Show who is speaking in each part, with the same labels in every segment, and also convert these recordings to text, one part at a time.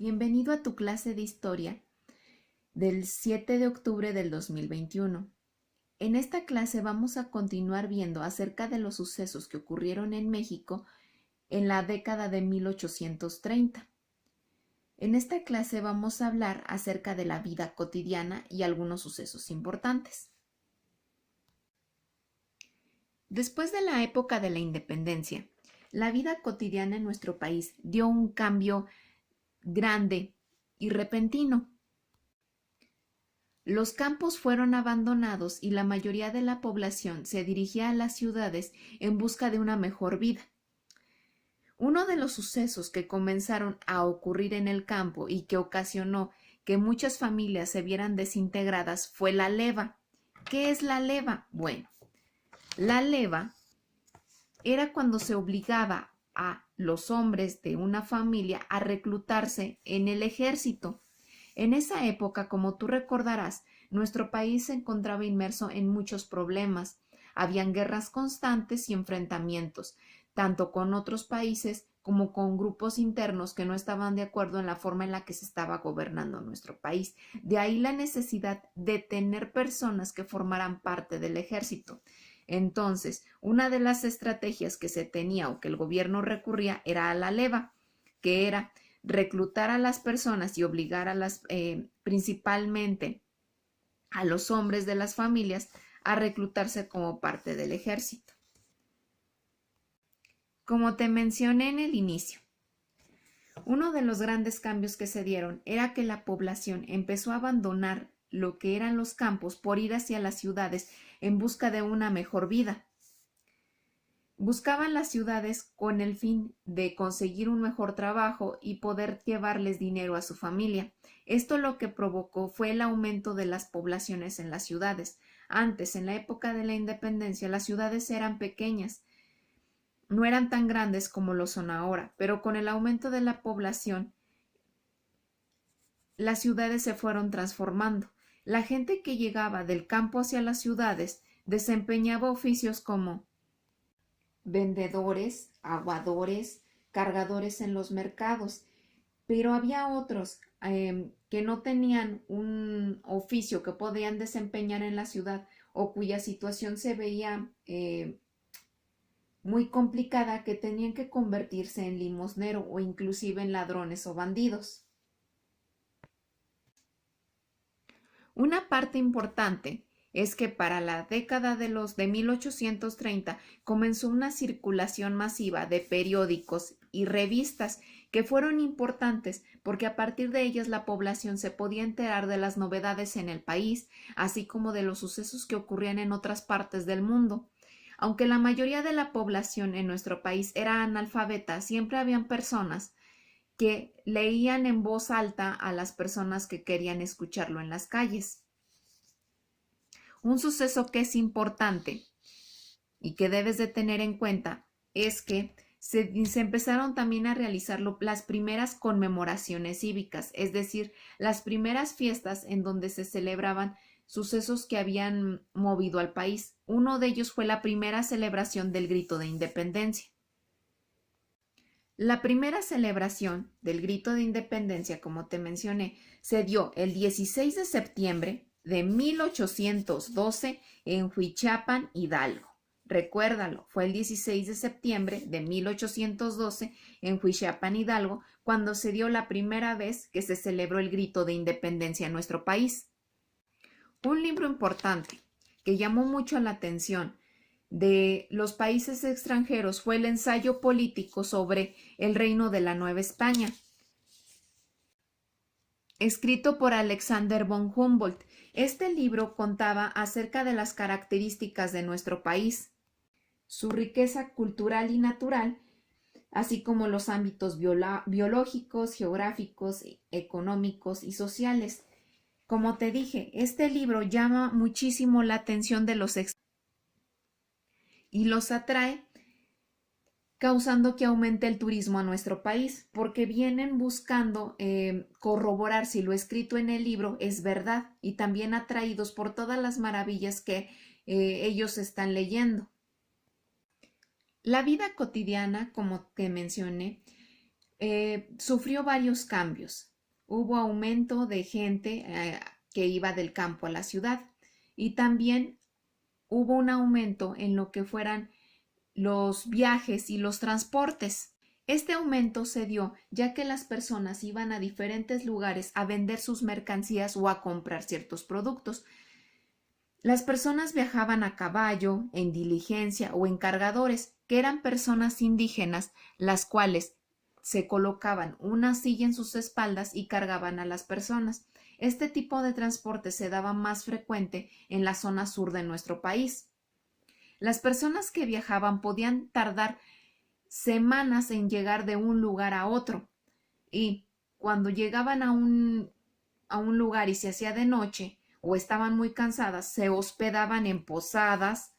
Speaker 1: Bienvenido a tu clase de historia del 7 de octubre del 2021. En esta clase vamos a continuar viendo acerca de los sucesos que ocurrieron en México en la década de 1830. En esta clase vamos a hablar acerca de la vida cotidiana y algunos sucesos importantes. Después de la época de la independencia, la vida cotidiana en nuestro país dio un cambio grande y repentino. Los campos fueron abandonados y la mayoría de la población se dirigía a las ciudades en busca de una mejor vida. Uno de los sucesos que comenzaron a ocurrir en el campo y que ocasionó que muchas familias se vieran desintegradas fue la leva. ¿Qué es la leva? Bueno, la leva era cuando se obligaba a los hombres de una familia a reclutarse en el ejército. En esa época, como tú recordarás, nuestro país se encontraba inmerso en muchos problemas. Habían guerras constantes y enfrentamientos, tanto con otros países como con grupos internos que no estaban de acuerdo en la forma en la que se estaba gobernando nuestro país. De ahí la necesidad de tener personas que formaran parte del ejército. Entonces, una de las estrategias que se tenía o que el gobierno recurría era a la leva, que era reclutar a las personas y obligar a principalmente a los hombres de las familias a reclutarse como parte del ejército. Como te mencioné en el inicio, uno de los grandes cambios que se dieron era que la población empezó a abandonar lo que eran los campos por ir hacia las ciudades en busca de una mejor vida. Buscaban las ciudades con el fin de conseguir un mejor trabajo y poder llevarles dinero a su familia. Esto lo que provocó fue el aumento de las poblaciones en las ciudades. Antes, en la época de la independencia, las ciudades eran pequeñas, no eran tan grandes como lo son ahora, pero con el aumento de la población, las ciudades se fueron transformando. La gente que llegaba del campo hacia las ciudades desempeñaba oficios como vendedores, aguadores, cargadores en los mercados, pero había otros que no tenían un oficio que podían desempeñar en la ciudad o cuya situación se veía muy complicada, que tenían que convertirse en limosnero o inclusive en ladrones o bandidos. Una parte importante es que para la década de 1830 comenzó una circulación masiva de periódicos y revistas que fueron importantes porque a partir de ellas la población se podía enterar de las novedades en el país, así como de los sucesos que ocurrían en otras partes del mundo. Aunque la mayoría de la población en nuestro país era analfabeta, siempre habían personas que leían en voz alta a las personas que querían escucharlo en las calles. Un suceso que es importante y que debes de tener en cuenta es que se empezaron también a realizar las primeras conmemoraciones cívicas, es decir, las primeras fiestas en donde se celebraban sucesos que habían movido al país. Uno de ellos fue la primera celebración del Grito de Independencia. La primera celebración del Grito de Independencia, como te mencioné, se dio el 16 de septiembre de 1812 en Huichapan, Hidalgo. Recuérdalo, fue el 16 de septiembre de 1812 en Huichapan, Hidalgo, cuando se dio la primera vez que se celebró el Grito de Independencia en nuestro país. Un libro importante que llamó mucho la atención de los países extranjeros fue el ensayo político sobre el reino de la Nueva España, escrito por Alexander von Humboldt. Este libro contaba acerca de las características de nuestro país, su riqueza cultural y natural, así como los ámbitos biológicos, geográficos, económicos y sociales. Como te dije, este libro llama muchísimo la atención de los extranjeros y los atrae, causando que aumente el turismo a nuestro país, porque vienen buscando corroborar si lo escrito en el libro es verdad y también atraídos por todas las maravillas que ellos están leyendo. La vida cotidiana, como te mencioné, sufrió varios cambios. hubo aumento de gente que iba del campo a la ciudad y también hubo un aumento en lo que fueran los viajes y los transportes. Este aumento se dio ya que las personas iban a diferentes lugares a vender sus mercancías o a comprar ciertos productos. Las personas viajaban a caballo, en diligencia o en cargadores, que eran personas indígenas, las cuales se colocaban una silla en sus espaldas y cargaban a las personas. Este tipo de transporte se daba más frecuente en la zona sur de nuestro país. Las personas que viajaban podían tardar semanas en llegar de un lugar a otro y cuando llegaban a un lugar y se hacía de noche o estaban muy cansadas, se hospedaban en posadas,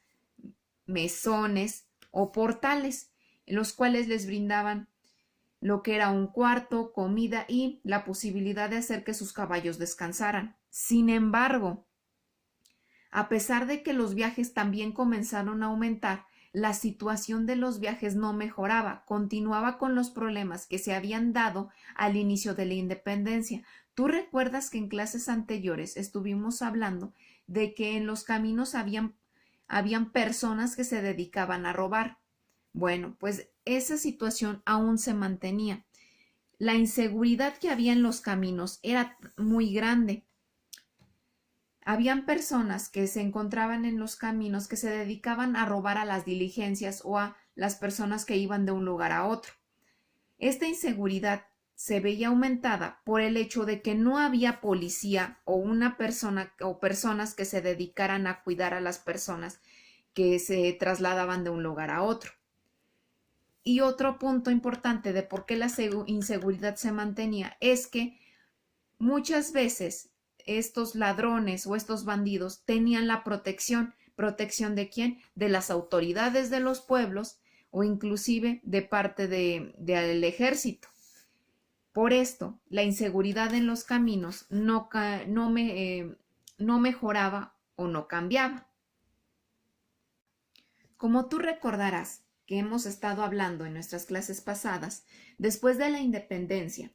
Speaker 1: mesones o portales, los cuales les brindaban lo que era un cuarto, comida y la posibilidad de hacer que sus caballos descansaran. Sin embargo, a pesar de que los viajes también comenzaron a aumentar, la situación de los viajes no mejoraba, continuaba con los problemas que se habían dado al inicio de la independencia. Tú recuerdas que en clases anteriores estuvimos hablando de que en los caminos habían personas que se dedicaban a robar. Bueno, pues esa situación aún se mantenía. La inseguridad que había en los caminos era muy grande. Habían personas que se encontraban en los caminos que se dedicaban a robar a las diligencias o a las personas que iban de un lugar a otro. Esta inseguridad se veía aumentada por el hecho de que no había policía o una persona o personas que se dedicaran a cuidar a las personas que se trasladaban de un lugar a otro. Y otro punto importante de por qué la inseguridad se mantenía es que muchas veces estos ladrones o estos bandidos tenían la protección. ¿Protección de quién? De las autoridades de los pueblos o inclusive de parte del ejército. Por esto, la inseguridad en los caminos no mejoraba o no cambiaba. Como tú recordarás que hemos estado hablando en nuestras clases pasadas, después de la independencia,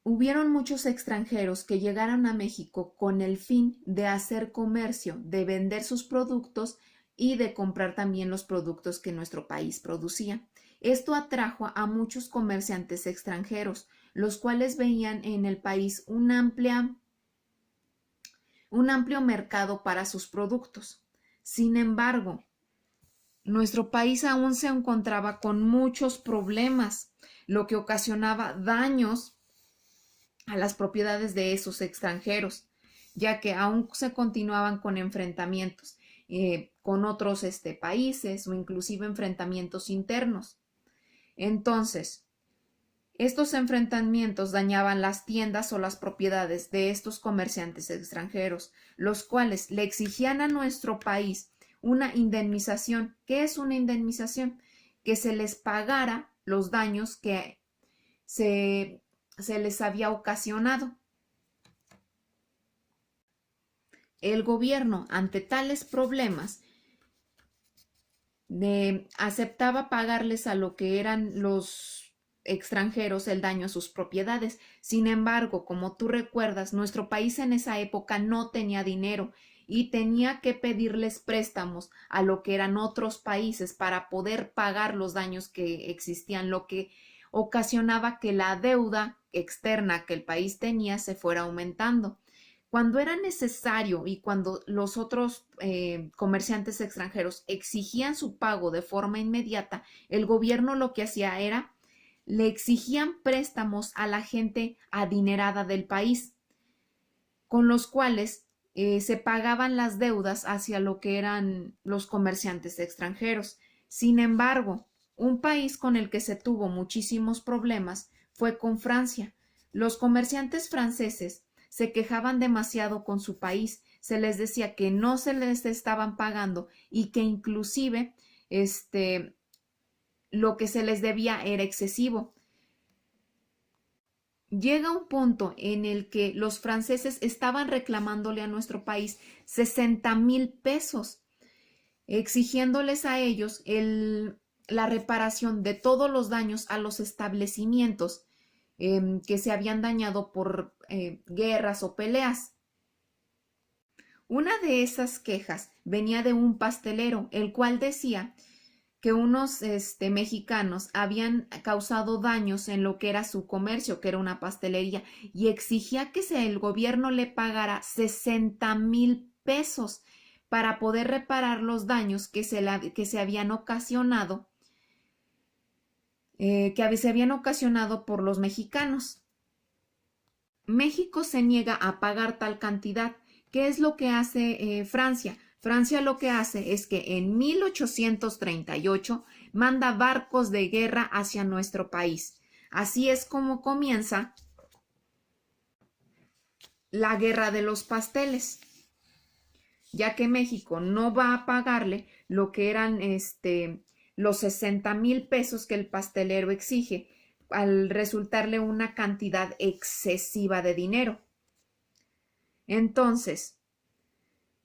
Speaker 1: hubieron muchos extranjeros que llegaron a México con el fin de hacer comercio, de vender sus productos y de comprar también los productos que nuestro país producía. Esto atrajo a muchos comerciantes extranjeros, los cuales veían en el país un amplio mercado para sus productos. Sin embargo, nuestro país aún se encontraba con muchos problemas, lo que ocasionaba daños a las propiedades de esos extranjeros, ya que aún se continuaban con enfrentamientos con otros países o inclusive enfrentamientos internos. Entonces, estos enfrentamientos dañaban las tiendas o las propiedades de estos comerciantes extranjeros, los cuales le exigían a nuestro país una indemnización. ¿Qué es una indemnización? Que se les pagara los daños que se les había ocasionado. El gobierno, ante tales problemas, aceptaba pagarles a lo que eran los extranjeros el daño a sus propiedades. Sin embargo, como tú recuerdas, nuestro país en esa época no tenía dinero y tenía que pedirles préstamos a lo que eran otros países para poder pagar los daños que existían, lo que ocasionaba que la deuda externa que el país tenía se fuera aumentando. Cuando era necesario y cuando los otros comerciantes extranjeros exigían su pago de forma inmediata, el gobierno lo que hacía era le exigían préstamos a la gente adinerada del país, con los cuales se pagaban las deudas hacia lo que eran los comerciantes extranjeros. Sin embargo, un país con el que se tuvo muchísimos problemas fue con Francia. Los comerciantes franceses se quejaban demasiado con su país, se les decía que no se les estaban pagando y que inclusive lo que se les debía era excesivo. Llega un punto en el que los franceses estaban reclamándole a nuestro país 60,000 pesos, exigiéndoles a ellos la reparación de todos los daños a los establecimientos que se habían dañado por guerras o peleas. Una de esas quejas venía de un pastelero, el cual decía que unos mexicanos habían causado daños en lo que era su comercio, que era una pastelería, y exigía que el gobierno le pagara 60,000 pesos para poder reparar los daños que se habían ocasionado, por los mexicanos. México se niega a pagar tal cantidad. ¿Qué es lo que hace Francia? Francia lo que hace es que en 1838 manda barcos de guerra hacia nuestro país. Así es como comienza la guerra de los pasteles, ya que México no va a pagarle lo que eran los 60,000 pesos que el pastelero exige, al resultarle una cantidad excesiva de dinero. Entonces,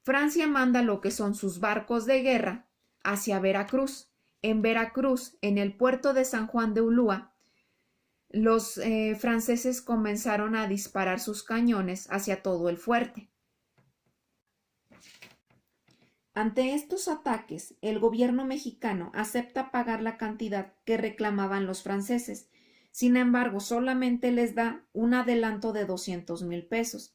Speaker 1: Francia manda lo que son sus barcos de guerra hacia Veracruz. En Veracruz, en el puerto de San Juan de Ulúa, los franceses comenzaron a disparar sus cañones hacia todo el fuerte. Ante estos ataques, el gobierno mexicano acepta pagar la cantidad que reclamaban los franceses. Sin embargo, solamente les da un adelanto de 200,000 pesos.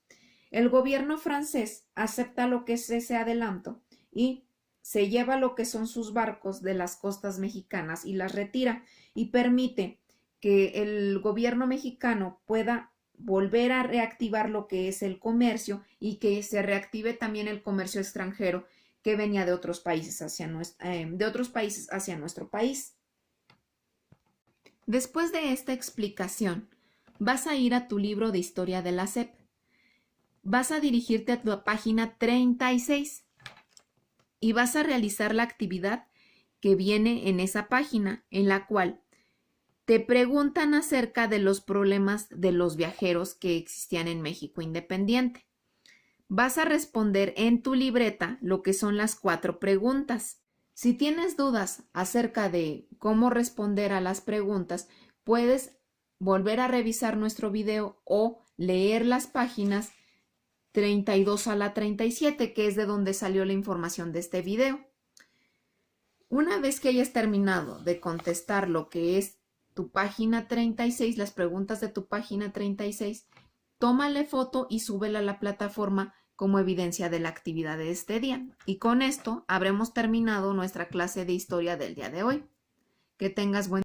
Speaker 1: El gobierno francés acepta lo que es ese adelanto y se lleva lo que son sus barcos de las costas mexicanas y las retira, y permite que el gobierno mexicano pueda volver a reactivar lo que es el comercio y que se reactive también el comercio extranjero que venía de otros países hacia nuestro país. Después de esta explicación, vas a ir a tu libro de historia de la SEP. Vas a dirigirte a tu página 36 y vas a realizar la actividad que viene en esa página, en la cual te preguntan acerca de los problemas de los viajeros que existían en México independiente. Vas a responder en tu libreta lo que son las 4 preguntas. Si tienes dudas acerca de cómo responder a las preguntas, puedes volver a revisar nuestro video o leer las páginas 32 a la 37, que es de donde salió la información de este video. Una vez que hayas terminado de contestar lo que es tu página 36, las preguntas de tu página 36, tómale foto y súbela a la plataforma como evidencia de la actividad de este día. Y con esto habremos terminado nuestra clase de historia del día de hoy. Que tengas buen